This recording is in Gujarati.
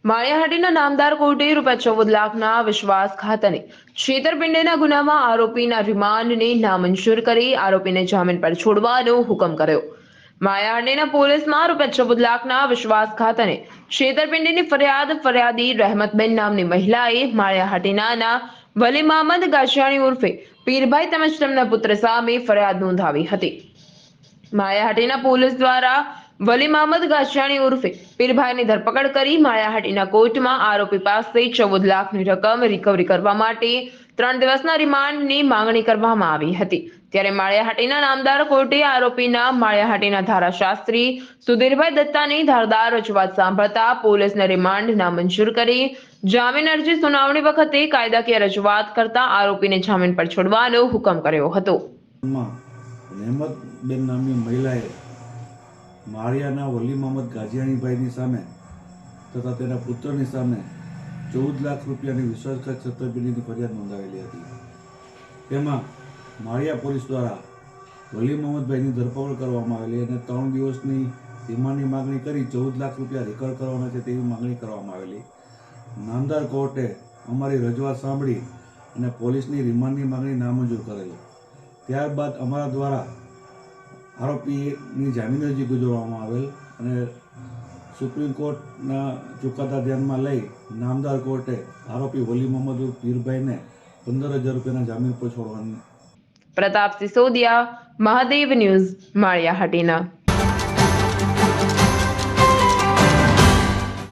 માળિયાહાટીના નામદાર કોર્ટે ₹14 લાખના વિશ્વાસઘાત અને છેતરપિંડીના ગુનામાં આરોપીના રિમાન્ડને નામંજૂર કરી આરોપીને જામીન પર છોડવાનો હુકમ કર્યો। માળિયાહાટીના પોલીસમાં ₹14 લાખના વિશ્વાસઘાત અને છેતરપિંડીની ફરિયાદી રહેમતબેન નામની મહિલાએ માળિયાહાટીના વલી મહમદ ગાશિયાણી ઉર્ફે પીરભાઈ તેમજ તેમના પુત્ર સામે ફરિયાદ નોંધાવી હતી। માળિયાહાટીના પોલીસ દ્વારા વલી મહમદ ગાશિયાણી ઉર્ફે પીરભાઈની ધરપકડ કરી માળિયાહાટીના કોર્ટમાં આરોપી પાસે 14 લાખની રકમ રિકવરી કરવા માટે 3 દિવસના રિમાન્ડની માંગણી કરવામાં આવી હતી। ત્યારે માળિયાહાટીના નામદાર કોર્ટે આરોપીના માળિયાહાટીના ધારાશાસ્ત્રી સુધીરભાઈ દત્તાની ધારદાર રજૂઆત સાંભળતા પોલીસને રિમાન્ડ નામંજૂર કરી જામીન અરજી સુનાવણી વખતે કાયદાકીય રજૂઆત કરતા આરોપીને જામીન પર છોડવાનો હુકમ કર્યો હતો। રહેમતબેન નામની મહિલાએ માળિયાના વલી મહમદ ગાજિયાણીભાઈની સામે તથા તેના પુત્રની સામે 14 લાખ રૂપિયાની વિશ્વાસઘાત છેતરપિંડીની ફરિયાદ નોંધાવેલી હતી। તેમાં માળિયા પોલીસ દ્વારા વલી મહમદભાઈની ધરપકડ કરવામાં આવેલી અને 3 દિવસની રિમાન્ડની માગણી કરી 14 લાખ રૂપિયા રિકવર કરવાના છે તેવી માગણી કરવામાં આવેલી। નામદાર કોર્ટે અમારી રજૂઆત સાંભળી અને પોલીસની રિમાન્ડની માગણી નામંજૂર કરેલી। ત્યારબાદ અમારા દ્વારા આરોપીની જામીન અરજી ગુજારવામાં આવેલ અને સુપ્રીમ કોર્ટના ચુકાદા ધ્યાનમાં લઈ નામદાર કોર્ટે આરોપી વલી મહમદ પીરભાઈને 15,000 રૂપિયાના જામીન પર છોડવાની। પ્રતાપ સિસોદિયા, મહાદેવ ન્યૂઝ, માળિયાહાટીના।